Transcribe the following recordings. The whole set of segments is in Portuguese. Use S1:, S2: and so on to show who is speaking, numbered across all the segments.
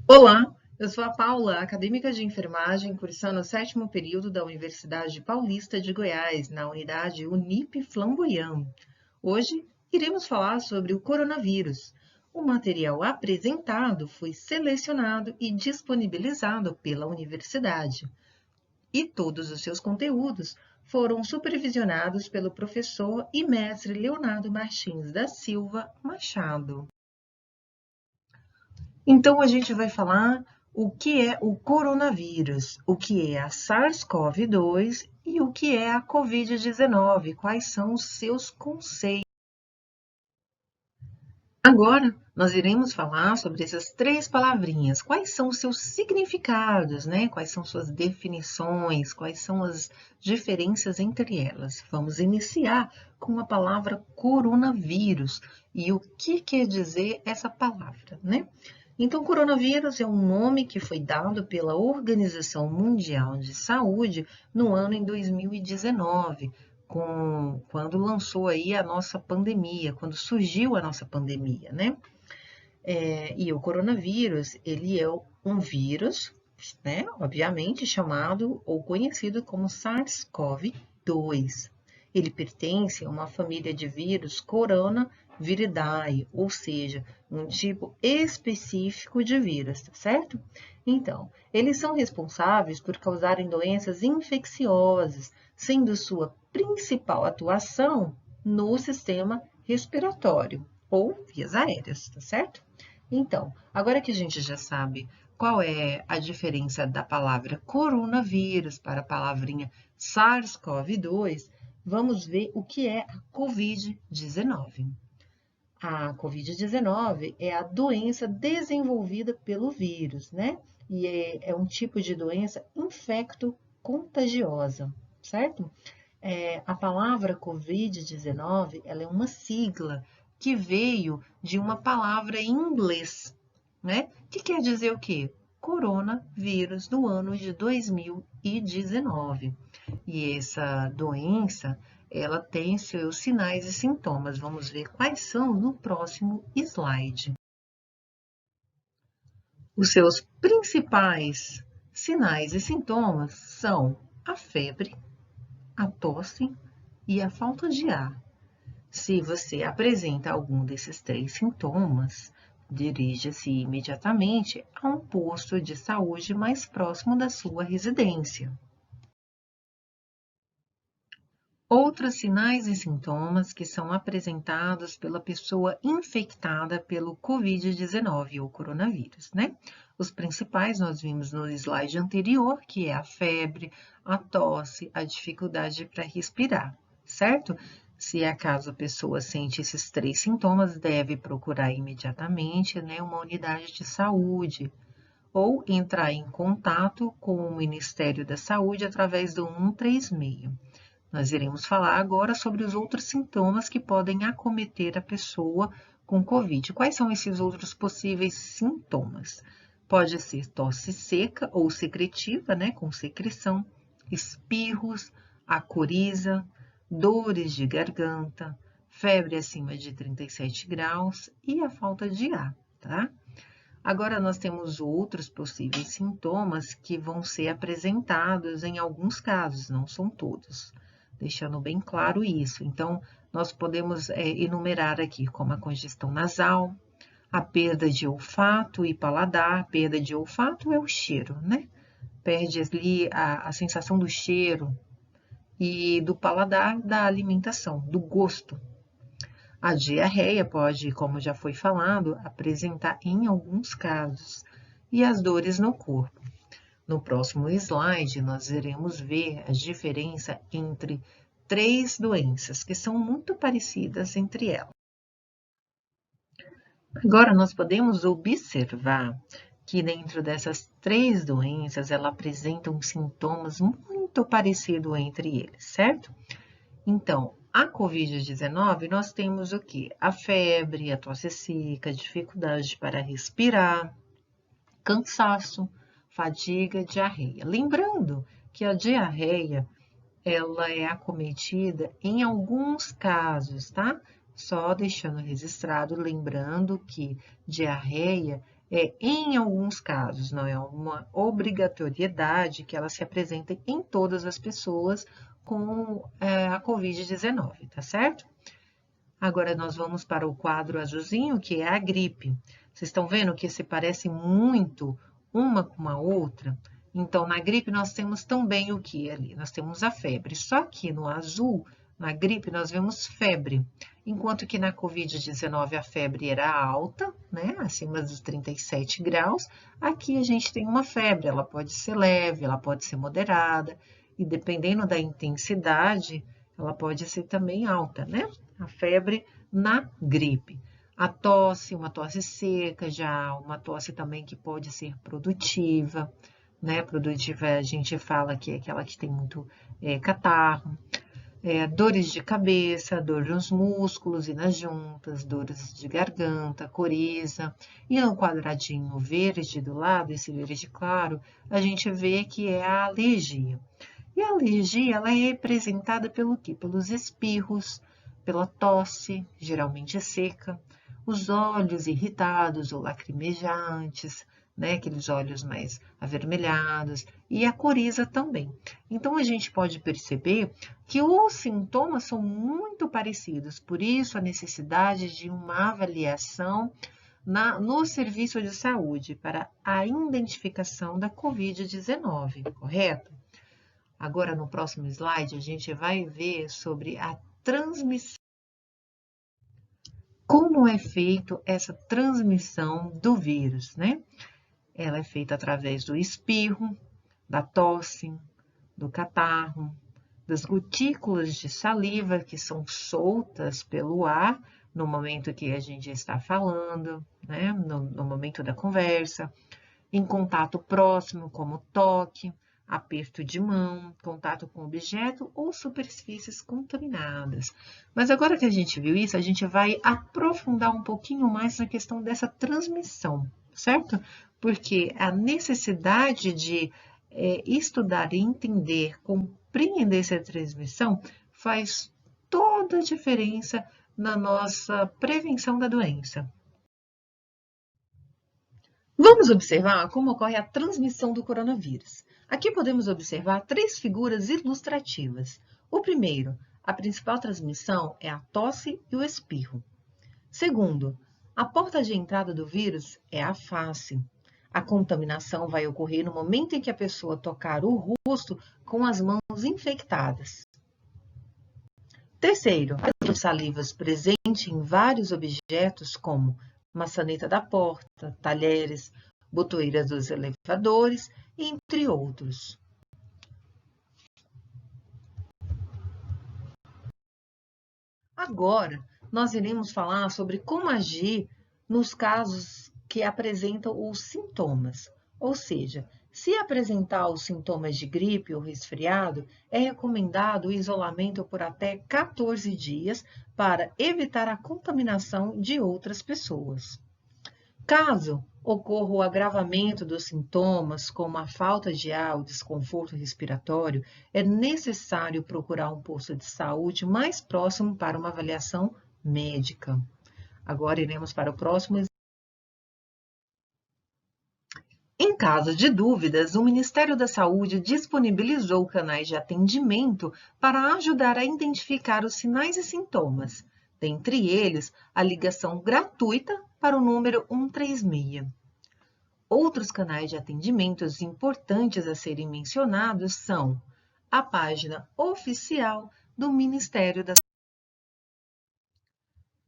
S1: Olá, eu sou a Paula, acadêmica de enfermagem, cursando o sétimo período da Universidade Paulista de Goiás, na unidade Unip Flamboyant. Hoje iremos falar sobre o coronavírus. O material apresentado foi selecionado e disponibilizado pela universidade, e todos os seus conteúdos foram supervisionados pelo professor e mestre Leonardo Martins da Silva Machado. Então, a gente vai falar o que é o coronavírus, o que é a SARS-CoV-2 e o que é a Covid-19, quais são os seus conceitos. Agora, nós iremos falar sobre essas três palavrinhas, quais são os seus significados, né? Quais são suas definições, quais são as diferenças entre elas. Vamos iniciar com a palavra coronavírus e o que quer dizer essa palavra, né? Então, coronavírus é um nome que foi dado pela Organização Mundial de Saúde no ano em 2019, quando lançou aí a nossa pandemia, quando surgiu a nossa pandemia, né? E o coronavírus, ele é um vírus, né? Obviamente chamado ou conhecido como SARS-CoV-2. Ele pertence a uma família de vírus Coronaviridae, ou seja, um tipo específico de vírus, tá certo? Então, eles são responsáveis por causarem doenças infecciosas, sendo sua principal atuação no sistema respiratório ou vias aéreas, tá certo? Então, agora que a gente já sabe qual é a diferença da palavra coronavírus para a palavrinha SARS-CoV-2, vamos ver o que é a Covid-19. A Covid-19 é a doença desenvolvida pelo vírus, né? E é um tipo de doença infecto-contagiosa, certo? A palavra Covid-19, ela é uma sigla que veio de uma palavra em inglês, né? Que quer dizer o quê? Coronavírus do ano de 2019. E essa doença, ela tem seus sinais e sintomas. Vamos ver quais são no próximo slide. Os seus principais sinais e sintomas são a febre, a tosse e a falta de ar. Se você apresenta algum desses três sintomas, dirija-se imediatamente a um posto de saúde mais próximo da sua residência. Outros sinais e sintomas que são apresentados pela pessoa infectada pelo Covid-19 ou coronavírus, né? Os principais nós vimos no slide anterior, que é a febre, a tosse, a dificuldade para respirar, certo? Se acaso a pessoa sente esses três sintomas, deve procurar imediatamente, né, uma unidade de saúde ou entrar em contato com o Ministério da Saúde através do 136. Nós iremos falar agora sobre os outros sintomas que podem acometer a pessoa com Covid. Quais são esses outros possíveis sintomas? Pode ser tosse seca ou secretiva, né, com secreção, espirros, a coriza, dores de garganta, febre acima de 37 graus e a falta de ar, tá? Agora, nós temos outros possíveis sintomas que vão ser apresentados em alguns casos, não são todos, deixando bem claro isso. Então, nós podemos enumerar aqui como a congestão nasal, a perda de olfato e paladar. Perda de olfato é o cheiro, né? Perde ali a sensação do cheiro e do paladar da alimentação, do gosto. A diarreia pode, como já foi falado, apresentar em alguns casos, e as dores no corpo. No próximo slide, nós iremos ver a diferença entre três doenças que são muito parecidas entre elas. Agora, nós podemos observar que dentro dessas três doenças, elas apresentam sintomas muito parecidos entre eles, certo? Então, a Covid-19, nós temos o quê? A febre, a tosse seca, dificuldade para respirar, cansaço, fadiga, diarreia. Lembrando que a diarreia, ela é acometida em alguns casos, tá? Só deixando registrado, lembrando que diarreia é, em alguns casos, não é uma obrigatoriedade que ela se apresente em todas as pessoas com a Covid-19, tá certo? Agora nós vamos para o quadro azulzinho, que é a gripe. Vocês estão vendo que se parece muito uma com a outra? Então, na gripe nós temos também o que ali? Nós temos a febre. Só que no azul, na gripe, nós vemos febre. Enquanto que na Covid-19 a febre era alta, né? Acima dos 37 graus. Aqui a gente tem uma febre. Ela pode ser leve, ela pode ser moderada. E dependendo da intensidade, ela pode ser também alta, né? A febre na gripe. A tosse, uma tosse seca, já uma tosse também que pode ser produtiva, né? Produtiva a gente fala que é aquela que tem muito catarro. Dores de cabeça, dor nos músculos e nas juntas, dores de garganta, coriza. E no quadradinho verde do lado, esse verde claro, a gente vê que é a alergia. E a alergia, ela é representada pelo quê? Pelos espirros, pela tosse, geralmente seca, os olhos irritados ou lacrimejantes, né? Aqueles olhos mais avermelhados, e a coriza também. Então, a gente pode perceber que os sintomas são muito parecidos, por isso a necessidade de uma avaliação no serviço de saúde para a identificação da Covid-19, correto? Agora, no próximo slide, a gente vai ver sobre a transmissão. Como é feito essa transmissão do vírus, né? Ela é feita através do espirro, da tosse, do catarro, das gotículas de saliva que são soltas pelo ar no momento que a gente está falando, né? No momento da conversa, em contato próximo, como toque, aperto de mão, contato com objeto ou superfícies contaminadas. Mas agora que a gente viu isso, a gente vai aprofundar um pouquinho mais na questão dessa transmissão, certo? Porque a necessidade de estudar e entender, compreender essa transmissão faz toda a diferença na nossa prevenção da doença. Vamos observar como ocorre a transmissão do coronavírus. Aqui podemos observar três figuras ilustrativas. O primeiro, a principal transmissão é a tosse e o espirro. Segundo, a porta de entrada do vírus é a face. A contaminação vai ocorrer no momento em que a pessoa tocar o rosto com as mãos infectadas. Terceiro, as salivas presentes em vários objetos, como maçaneta da porta, talheres, botoeiras dos elevadores, entre outros. Agora, nós iremos falar sobre como agir nos casos que apresentam os sintomas, ou seja, se apresentar os sintomas de gripe ou resfriado, é recomendado o isolamento por até 14 dias para evitar a contaminação de outras pessoas. Caso ocorra o agravamento dos sintomas, como a falta de ar ou desconforto respiratório, é necessário procurar um posto de saúde mais próximo para uma avaliação médica. Agora iremos para o próximo. Em caso de dúvidas, o Ministério da Saúde disponibilizou canais de atendimento para ajudar a identificar os sinais e sintomas, dentre eles a ligação gratuita para o número 136. Outros canais de atendimentos importantes a serem mencionados são a página oficial do Ministério da Saúde,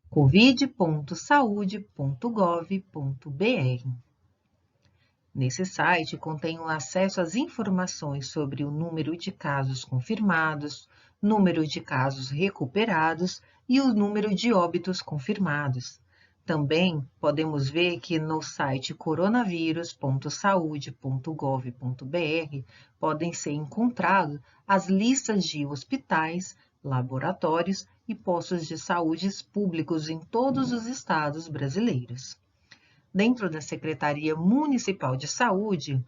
S1: covid.saude.gov.br. Nesse site contém o acesso às informações sobre o número de casos confirmados, número de casos recuperados e o número de óbitos confirmados. Também podemos ver que no site coronavírus.saude.gov.br podem ser encontradas as listas de hospitais, laboratórios e postos de saúde públicos em todos os estados brasileiros. Dentro da Secretaria Municipal de Saúde,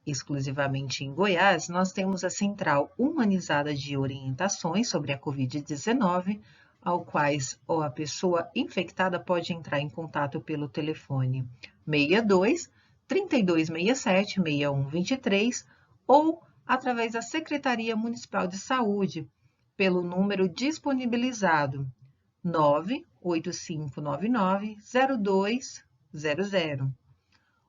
S1: exclusivamente em Goiás, nós temos a Central Humanizada de Orientações sobre a Covid-19, ao quais a pessoa infectada pode entrar em contato pelo telefone 62 3267 6123 ou através da Secretaria Municipal de Saúde pelo número disponibilizado 98599-0200.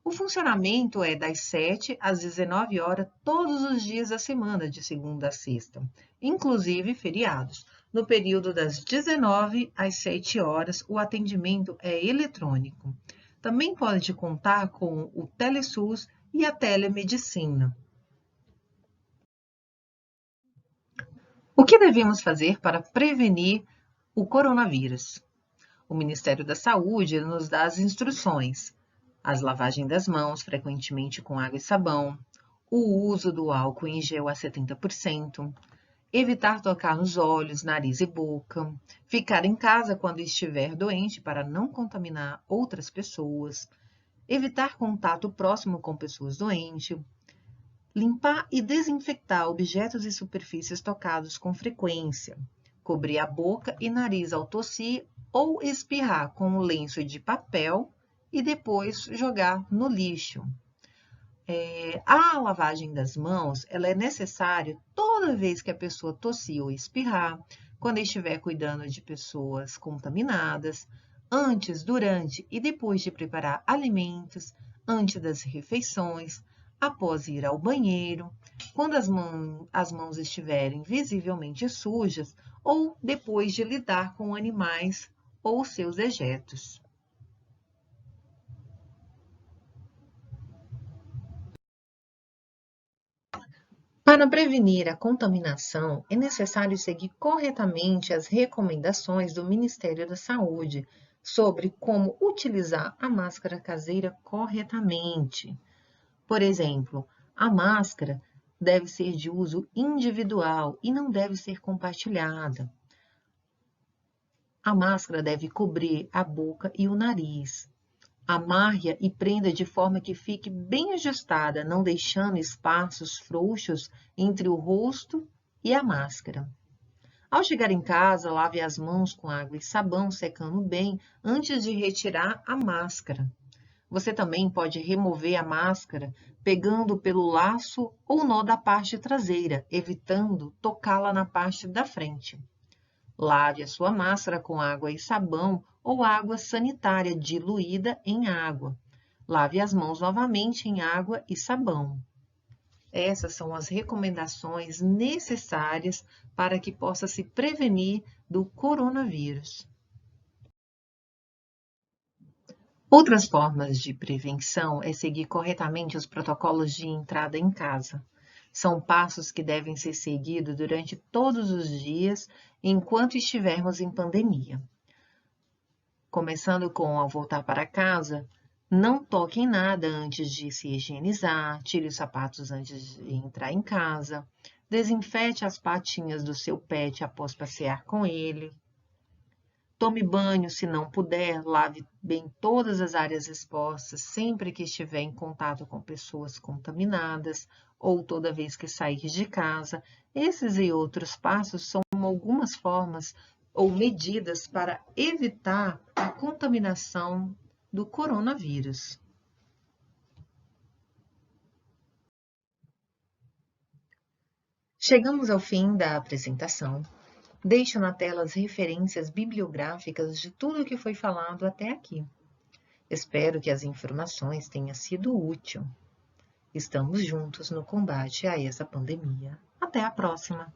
S1: O funcionamento é das 7 às 19 horas todos os dias da semana, de segunda a sexta, inclusive feriados. No período das 19 às 7 horas, o atendimento é eletrônico. Também pode contar com o TeleSUS e a telemedicina. O que devemos fazer para prevenir o coronavírus? O Ministério da Saúde nos dá as instruções: as lavagens das mãos frequentemente com água e sabão, o uso do álcool em gel a 70%, evitar tocar nos olhos, nariz e boca, ficar em casa quando estiver doente para não contaminar outras pessoas, evitar contato próximo com pessoas doentes, limpar e desinfectar objetos e superfícies tocados com frequência, cobrir a boca e nariz ao tossir ou espirrar com um lenço de papel e depois jogar no lixo. A lavagem das mãos ela é necessária toda vez que a pessoa tossir ou espirrar, quando estiver cuidando de pessoas contaminadas, antes, durante e depois de preparar alimentos, antes das refeições, após ir ao banheiro, quando as mãos estiverem visivelmente sujas ou depois de lidar com animais ou seus dejetos. Para prevenir a contaminação, é necessário seguir corretamente as recomendações do Ministério da Saúde sobre como utilizar a máscara caseira corretamente. Por exemplo, a máscara deve ser de uso individual e não deve ser compartilhada. A máscara deve cobrir a boca e o nariz. Amarre e prenda de forma que fique bem ajustada, não deixando espaços frouxos entre o rosto e a máscara. Ao chegar em casa, lave as mãos com água e sabão, secando bem antes de retirar a máscara. Você também pode remover a máscara pegando pelo laço ou nó da parte traseira, evitando tocá-la na parte da frente. Lave a sua máscara com água e sabão ou água sanitária diluída em água. Lave as mãos novamente em água e sabão. Essas são as recomendações necessárias para que possa se prevenir do coronavírus. Outras formas de prevenção é seguir corretamente os protocolos de entrada em casa. São passos que devem ser seguidos durante todos os dias enquanto estivermos em pandemia. Começando com ao voltar para casa, não toque em nada antes de se higienizar, tire os sapatos antes de entrar em casa, desinfete as patinhas do seu pet após passear com ele. Tome banho, se não puder, lave bem todas as áreas expostas sempre que estiver em contato com pessoas contaminadas ou toda vez que sair de casa. Esses e outros passos são algumas formas ou medidas para evitar a contaminação do coronavírus. Chegamos ao fim da apresentação. Deixo na tela as referências bibliográficas de tudo que foi falado até aqui. Espero que as informações tenham sido úteis. Estamos juntos no combate a essa pandemia. Até a próxima!